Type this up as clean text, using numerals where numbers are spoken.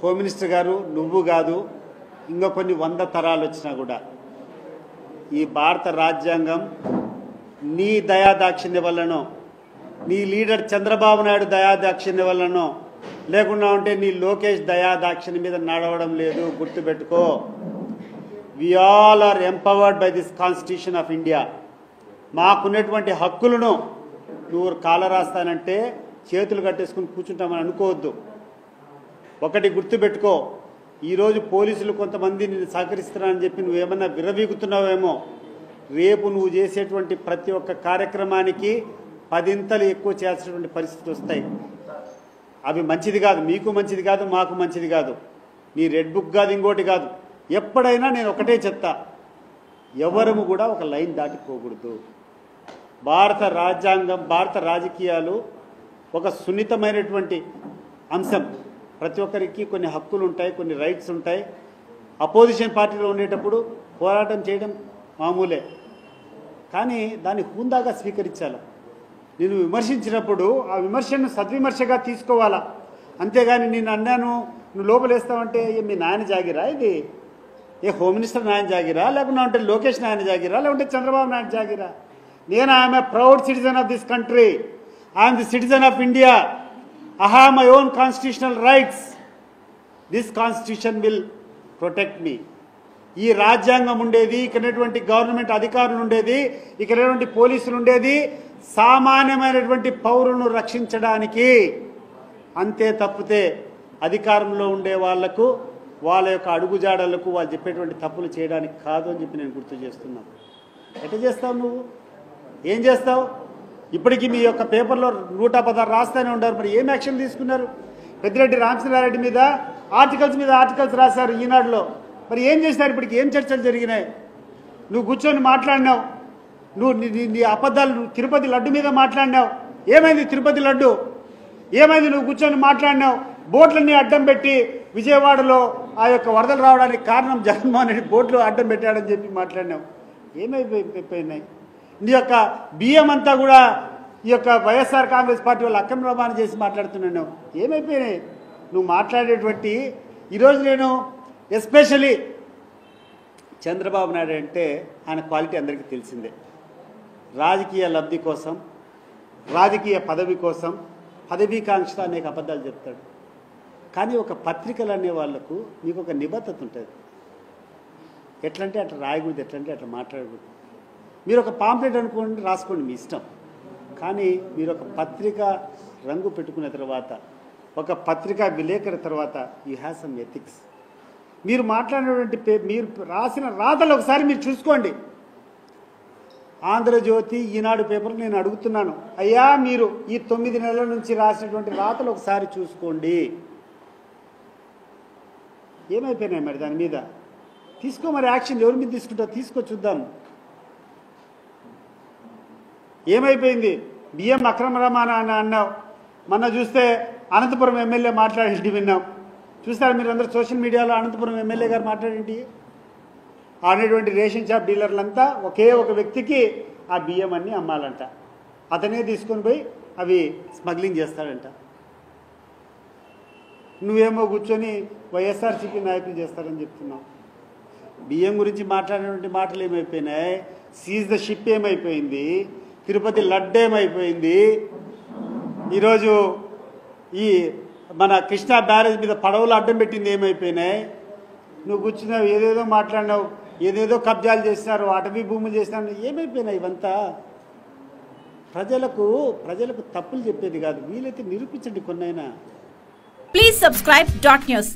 Home minister గారు నువ్వు కాదు ఇంకా కొన్ని 100 తరాలు వచ్చినా కూడా ఈ భారత రాజ్యాంగం నీ దయాదాక్షిణ్య వల్లనో నీ లీడర్ చంద్రబాబు నాయుడు దయాదాక్షిణ్య వల్లనో లేకుండా ఉంటే నీ లోకేష్ దయాదాక్షిణ్య మీద నడవడం లేదు. గుర్తుపెట్టుకో. We all are empowered by this constitution of India. మాకున్నటువంటి హక్కులను నువ్వు కాలరాస్తానంటే చేతులు కట్టేసుకుని కూర్చుంటామని అనుకోవద్దు. ఒకటి గుర్తుపెట్టుకో, ఈరోజు పోలీసులు కొంతమంది నిన్ను సహకరిస్తున్నారని చెప్పి నువ్వేమన్నా విరవీగుతున్నావేమో. రేపు నువ్వు చేసేటువంటి ప్రతి ఒక్క కార్యక్రమానికి 10 ఎక్కువ చేయాల్సినటువంటి పరిస్థితులు వస్తాయి. అవి మంచిది కాదు, మీకు మంచిది కాదు, మాకు మంచిది కాదు. నీ రెడ్ బుక్ కాదు, ఇంకోటి కాదు. ఎప్పుడైనా నేను ఒకటే చెప్తా, ఎవరము కూడా ఒక లైన్ దాటిపోకూడదు. భారత రాజ్యాంగం, భారత రాజకీయాలు ఒక సున్నితమైనటువంటి అంశం. ప్రతి ఒక్కరికి కొన్ని హక్కులు ఉంటాయి, కొన్ని రైట్స్ ఉంటాయి. అపోజిషన్ పార్టీలో ఉండేటప్పుడు పోరాటం చేయడం మామూలే, కానీ దాన్ని హుందాగా స్వీకరించాలి. నేను విమర్శించినప్పుడు ఆ విమర్శను సద్విమర్శగా తీసుకోవాలా. అంతేగాని నేను అన్నాను నువ్వు లోపలేస్తావంటే మీ నాయన జాగిరా, ఇది ఏ హోమ్ మినిస్టర్ నాయన జాగిరా, లేకుండా అంటే లోకేష్ నాయన జాగిరా, లేకుంటే చంద్రబాబు నాయుడు జాగిరా? నేను I'm a proud citizen of this country. I'm the citizen of India. I have my own constitutional rights. This constitution will protect me. ఈ రాజ్యాంగం ఉండేది, ఇక్కడటువంటి గవర్నమెంట్ అధికారులు ఉండేది, ఇక్కడటువంటి పోలీసులు ఉండేది సామాన్యమైనటువంటి పౌరులను రక్షించడానికి. అంతే తప్పితే అధికారంలో ఉండే వాళ్లకు వాళ్ళ యొక్క అడుగుజాడలకు వాళ్ళు చెప్పేటువంటి తప్పులు చేయడానికి కాదు అని చెప్పి నేను గుర్తు చేస్తున్నాను. ఎట్లా చేస్తావు నువ్వు? ఏం చేస్తావు? ఇప్పటికీ మీ యొక్క పేపర్లో 116 రాస్తూనే ఉంటారు. మరి ఏం యాక్షన్ తీసుకున్నారు? పెద్దిరెడ్డి రామచంద్రారెడ్డి మీద ఆర్టికల్స్ రాశారు ఈనాడులో. మరి ఏం చేసినారు? ఇప్పటికి ఏం చర్చలు జరిగినాయి? నువ్వు కూర్చొని మాట్లాడినావు, నువ్వు నీ అబద్ధాలు తిరుపతి లడ్డు మీద మాట్లాడినావు. ఏమైంది తిరుపతి లడ్డు? ఏమైంది? నువ్వు కూర్చొని మాట్లాడినావు. బోట్లన్నీ అడ్డం పెట్టి విజయవాడలో ఆ యొక్క వరదలు రావడానికి కారణం జగన్మోహన్ రెడ్డి బోట్లు అడ్డం పెట్టాడని చెప్పి మాట్లాడినావు. ఏమైపోయినాయి? నీ యొక్క బియ్యం అంతా కూడా ఈ యొక్క వైఎస్ఆర్ కాంగ్రెస్ పార్టీ వాళ్ళు అక్రమ రవాణా చేసి మాట్లాడుతున్నాను. ఏమైపోయినాయి నువ్వు మాట్లాడేటువంటి? ఈరోజు నేను ఎస్పెషలీ చంద్రబాబు నాయుడు అంటే ఆయన క్వాలిటీ అందరికీ తెలిసిందే. రాజకీయ లబ్ధి కోసం, రాజకీయ పదవి కోసం, పదవీకాంక్ష అనేక అబద్ధాలు చెప్తాడు. కానీ ఒక పత్రికలు అనే వాళ్లకు మీకు ఒక నిబద్ధత ఉంటుంది. ఎట్లంటే అట్లా రాయకూడదు, ఎట్లంటే అట్లా మాట్లాడకూడదు. మీరు ఒక పాంప్లెట్ అనుకోండి, రాసుకోండి, మీ ఇష్టం. కానీ మీరు ఒక పత్రిక రంగు పెట్టుకున్న తర్వాత, ఒక పత్రికా విలేకరు తర్వాత యూ హ్యావ్ సమ్ ఎథిక్స్. మీరు మాట్లాడినటువంటి మీరు రాసిన రాతలు ఒకసారి మీరు చూసుకోండి. ఆంధ్రజ్యోతి, ఈనాడు పేపర్ నేను అడుగుతున్నాను, అయ్యా మీరు ఈ 9 నెలల నుంచి రాసినటువంటి రాతలు ఒకసారి చూసుకోండి. ఏమైపోయినాయి మరి దాని మీద? తీసుకో మరి యాక్షన్. ఎవరి మీద తీసుకుంటావు? తీసుకో, చూద్దాం. ఏమైపోయింది? బియ్యం అక్రమ రవాణా అని అన్నావు. మొన్న చూస్తే అనంతపురం ఎమ్మెల్యే మాట్లాడేది విన్నాం. చూస్తారా మీరు అందరూ సోషల్ మీడియాలో? అనంతపురం ఎమ్మెల్యే గారు మాట్లాడేంటి? అనేటువంటి రేషన్ షాప్ డీలర్లంతా ఒకే ఒక వ్యక్తికి ఆ బియ్యం అన్నీ అమ్మాలంట. అతనే తీసుకొని పోయి అవి స్మగ్లింగ్ చేస్తాడంట. నువ్వేమో కూర్చొని వైఎస్ఆర్సీపీ నాయకులు చేస్తారని చెప్తున్నావు. బియ్యం గురించి మాట్లాడినటువంటి మాటలు ఏమైపోయినాయి? సీజ్ ద షిప్ ఏమైపోయింది? తిరుపతి లడ్డు ఏమైపోయింది? ఈరోజు ఈ మన కృష్ణా బ్యారేజ్ మీద పడవలు అడ్డం పెట్టింది ఏమైపోయినాయి? నువ్వు కూర్చున్నావు, ఏదేదో మాట్లాడినావు, ఏదేదో కబ్జాలు చేసినారు, అటవీ భూములు చేసినారు. ఏమైపోయినాయి ఇవంతా? ప్రజలకు తప్పులు చెప్పేది కాదు, వీలైతే నిరూపించండి కొన్నైనా. Please subscribe .news.